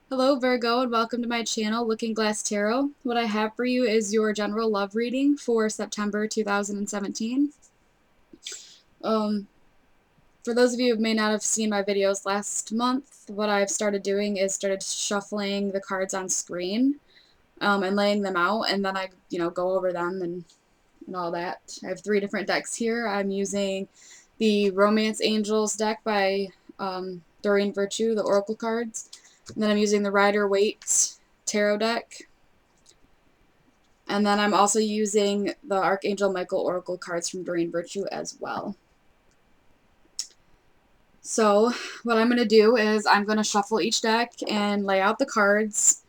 Hello Virgo and welcome to my channel Looking Glass Tarot. What I have for you is your general love reading for September 2017. For those of you who may not have seen my videos last month, what I've started doing is started shuffling the cards on screen and laying them out, and then I go over them and all that. I have 3 different decks here. I'm using the Romance Angels deck by Doreen Virtue, the Oracle cards. And then I'm using the Rider-Waite Tarot deck. And then I'm also using the Archangel Michael Oracle cards from Doreen Virtue as well. So what I'm going to do is I'm going to shuffle each deck and lay out the cards.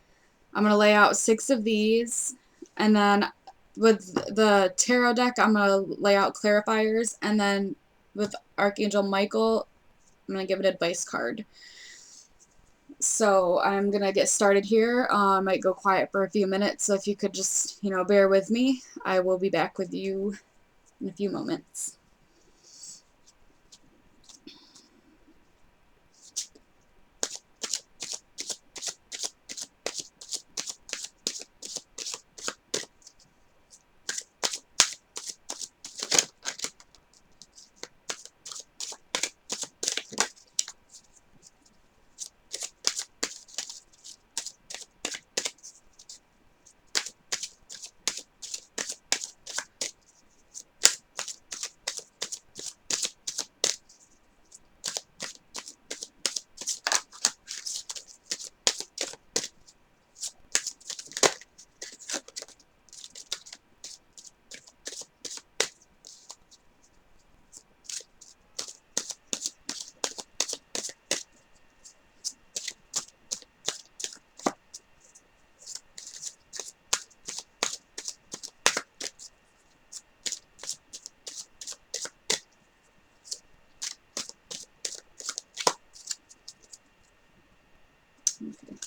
I'm going to lay out 6 of these. And then with the tarot deck, I'm going to lay out clarifiers. And then with Archangel Michael, I'm going to give an advice card. So I'm going to get started here. I might go quiet for a few minutes, so if you could just, bear with me, I will be back with you in a few moments. Okay.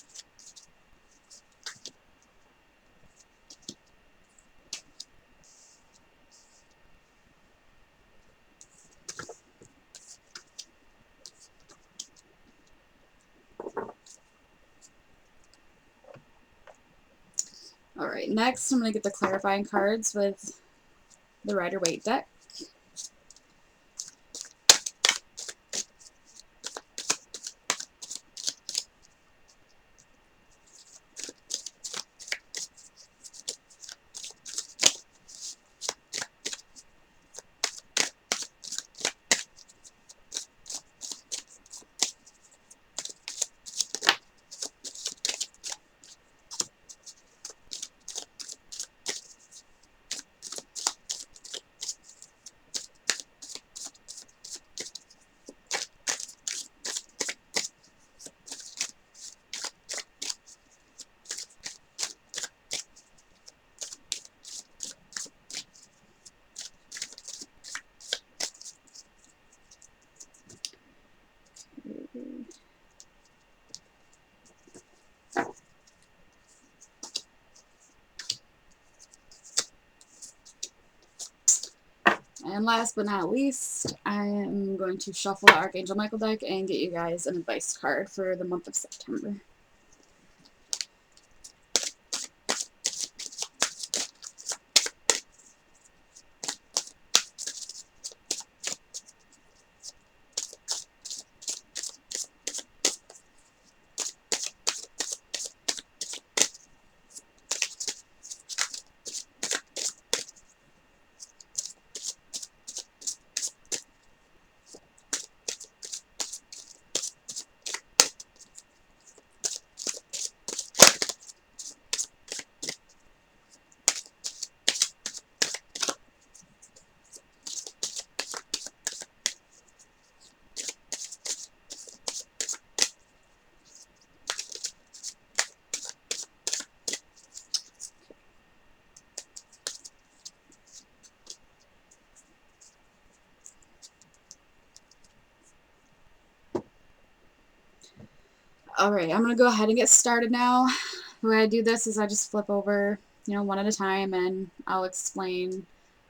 Alright, next I'm going to get the clarifying cards with the Rider-Waite deck. And last but not least, I am going to shuffle the Archangel Michael deck and get you guys an advice card for the month of September. Alright, I'm going to go ahead and get started now. The way I do this is I just flip over, one at a time, and I'll explain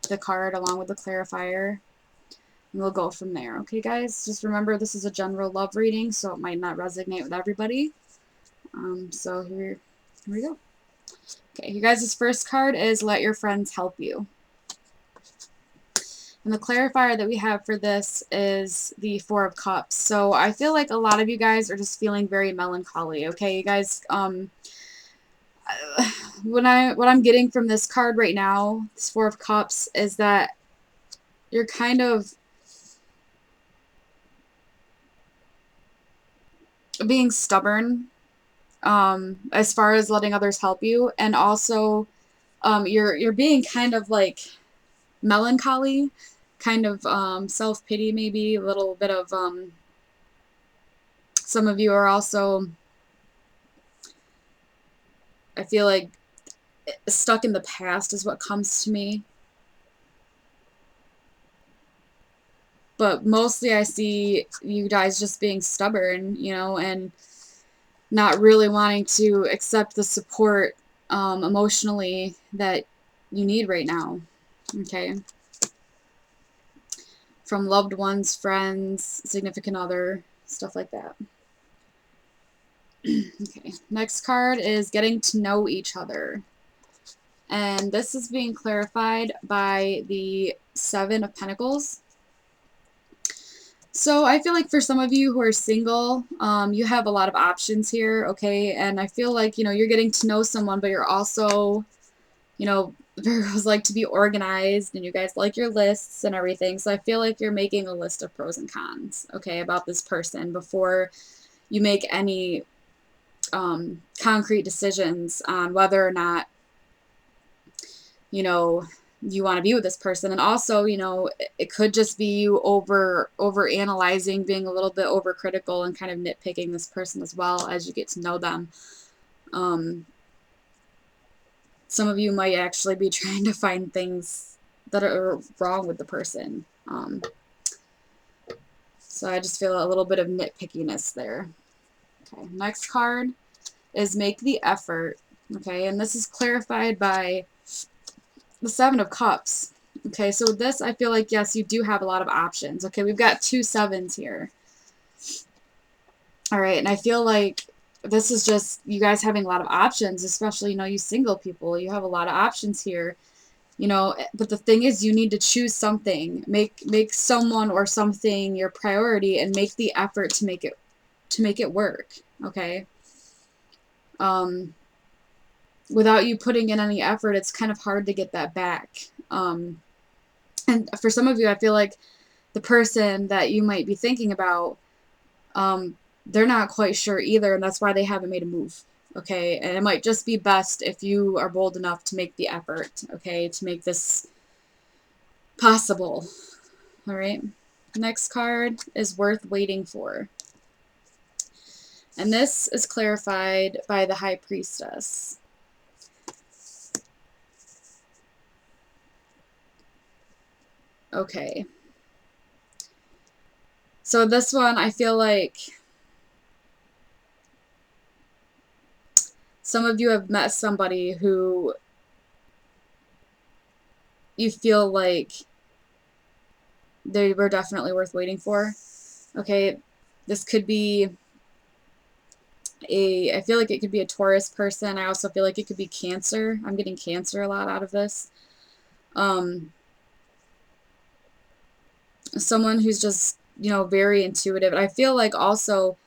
the card along with the clarifier. And we'll go from there. Okay, guys? Just remember this is a general love reading, so it might not resonate with everybody. So here we go. Okay, you guys' first card is Let Your Friends Help You. And the clarifier that we have for this is the Four of Cups. So I feel like a lot of you guys are just feeling very melancholy, okay? You guys, what I'm getting from this card right now, this Four of Cups, is that you're kind of being stubborn as far as letting others help you, and also you're being kind of like melancholy, kind of self-pity, maybe a little bit of some of you are also, I feel like, stuck in the past is what comes to me. But mostly I see you guys just being stubborn, you know, and not really wanting to accept the support emotionally that you need right now, okay? From loved ones, friends, significant other, stuff like that. Okay, next card is Getting to Know Each Other. And this is being clarified by the Seven of Pentacles. So I feel like for some of you who are single, you have a lot of options here, okay? And I feel like, you know, you're getting to know someone, but you're also, you know, Virgos like to be organized, and you guys like your lists and everything. So I feel like you're making a list of pros and cons, okay, about this person before you make any concrete decisions on whether or not, you know, you want to be with this person. And also, you know, it could just be you over analyzing, being a little bit overcritical, and kind of nitpicking this person as well as you get to know them. Some of you might actually be trying to find things that are wrong with the person. So I just feel a little bit of nitpickiness there. Okay, next card is Make the Effort. Okay, and this is clarified by the Seven of Cups. Okay, so with this, I feel like, yes, you do have a lot of options. Okay, we've got 2 sevens here. All right, and I feel like this is just you guys having a lot of options, especially, you know, you single people. You have a lot of options here, you know, but the thing is you need to choose something. Make someone or something your priority and make the effort to make it work, okay? Without you putting in any effort, it's kind of hard to get that back. And for some of you, I feel like the person that you might be thinking about, they're not quite sure either, and that's why they haven't made a move, okay? And it might just be best if you are bold enough to make the effort, okay, to make this possible, all right? Next card is Worth Waiting For. And this is clarified by the High Priestess. Okay. So this one, I feel like some of you have met somebody who you feel like they were definitely worth waiting for. Okay, this could be I feel like it could be a Taurus person. I also feel like it could be Cancer. I'm getting Cancer a lot out of this. Someone who's just, you know, very intuitive. And I feel like also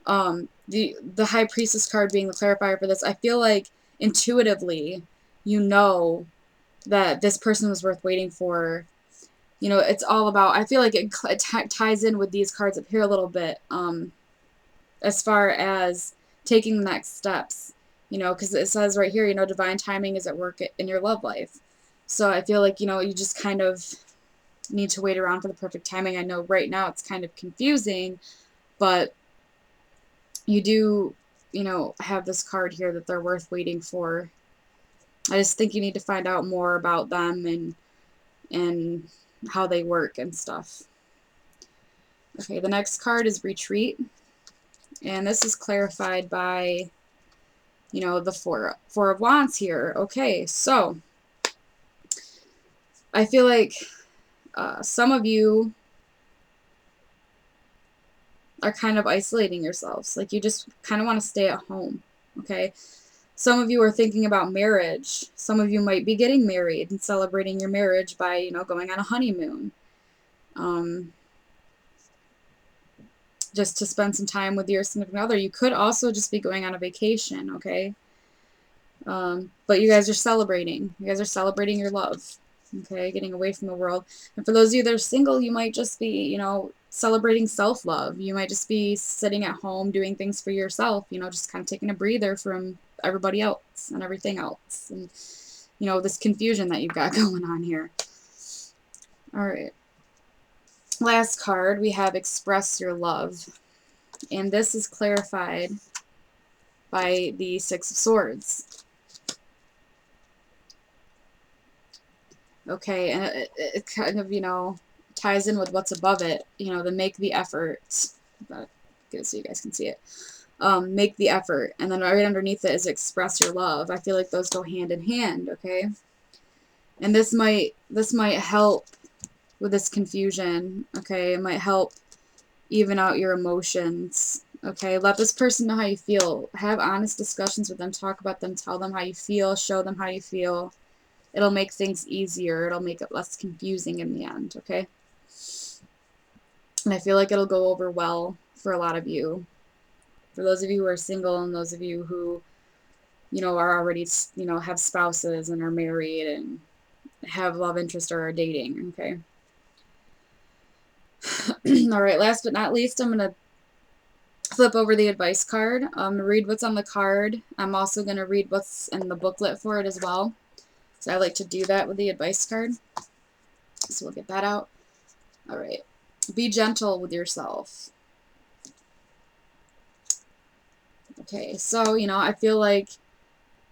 the High Priestess card being the clarifier for this, I feel like intuitively you know that this person was worth waiting for. You know, it's all about, I feel like it ties in with these cards up here a little bit, as far as taking the next steps, you know, because it says right here, you know, divine timing is at work in your love life. So I feel like, you know, you just kind of need to wait around for the perfect timing. I know right now it's kind of confusing, but you do, you know, have this card here that they're worth waiting for. I just think you need to find out more about them and how they work and stuff. Okay, the next card is Retreat. And this is clarified by, you know, the Four of Wands here. Okay, so I feel like some of you are kind of isolating yourselves. Like you just kind of want to stay at home. okay? Some of you are thinking about marriage. Some of you might be getting married and celebrating your marriage by, you know, going on a honeymoon. Just to spend some time with your significant other. You could also just be going on a vacation, okay? But you guys are celebrating. You guys are celebrating your love, okay? Getting away from the world. And for those of you that are single, you might just be, you know, celebrating self-love. You might just be sitting at home doing things for yourself, you know, just kind of taking a breather from everybody else and everything else. And, you know, this confusion that you've got going on here. All right. Last card, we have Express Your Love. And this is clarified by the Six of Swords. Okay, and it kind of, you know, ties in with what's above it. You know, the make the effort. Good so you guys can see it. Make the effort. And then right underneath it is express your love. I feel like those go hand in hand, okay? And this might help with this confusion, okay? It might help even out your emotions. Okay, let this person know how you feel. Have honest discussions with them. Talk about them. Tell them how you feel. Show them how you feel. It'll make things easier. It'll make it less confusing in the end, okay? And I feel like it'll go over well for a lot of you. For those of you who are single and those of you who, you know, are already, you know, have spouses and are married and have love interest or are dating, okay? All right, last but not least, I'm going to flip over the advice card. Read what's on the card. I'm also going to read what's in the booklet for it as well. So I like to do that with the advice card. So we'll get that out. All right. Be gentle with yourself. Okay, so, you know, I feel like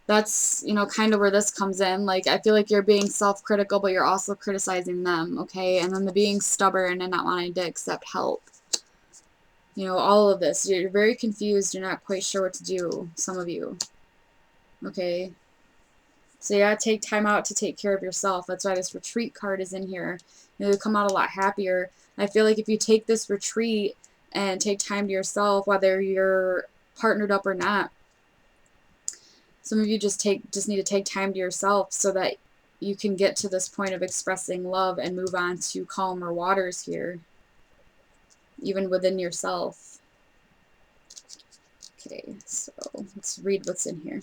that's, you know, kind of where this comes in. Like, I feel like you're being self-critical, but you're also criticizing them, okay? And then the being stubborn and not wanting to accept help. You know, all of this. You're very confused. You're not quite sure what to do, some of you. Okay? So you gotta take time out to take care of yourself. That's why this retreat card is in here. You'll come out a lot happier. I feel like if you take this retreat and take time to yourself, whether you're partnered up or not, some of you just need to take time to yourself so that you can get to this point of expressing love and move on to calmer waters here, even within yourself. Okay, so let's read what's in here.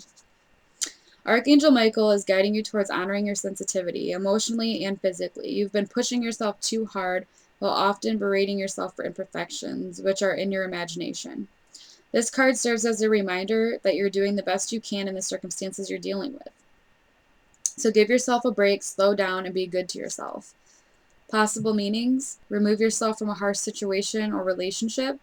Archangel Michael is guiding you towards honoring your sensitivity, emotionally and physically. You've been pushing yourself too hard while often berating yourself for imperfections, which are in your imagination. This card serves as a reminder that you're doing the best you can in the circumstances you're dealing with. So give yourself a break, slow down, and be good to yourself. Possible meanings: remove yourself from a harsh situation or relationship,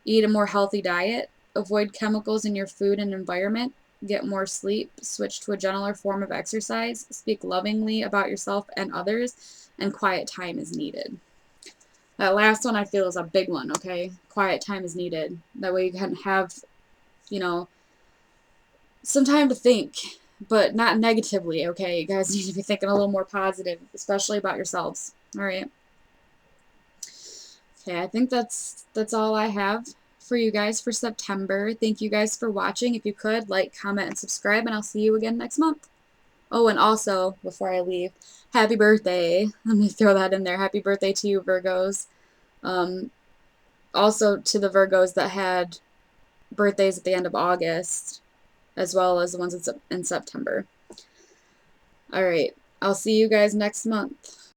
eat a more healthy diet, avoid chemicals in your food and environment, get more sleep, switch to a gentler form of exercise, speak lovingly about yourself and others, and quiet time is needed. That last one I feel is a big one, okay? Quiet time is needed. That way you can have, you know, some time to think, but not negatively, okay? You guys need to be thinking a little more positive, especially about yourselves. All right. Okay, I think that's all I have for you guys for September. Thank you guys for watching. If you could, like, comment, and subscribe, and I'll see you again next month. Oh, and also, before I leave, happy birthday. Let me throw that in there. Happy birthday to you, Virgos. Also to the Virgos that had birthdays at the end of August, as well as the ones in September. All right. I'll see you guys next month.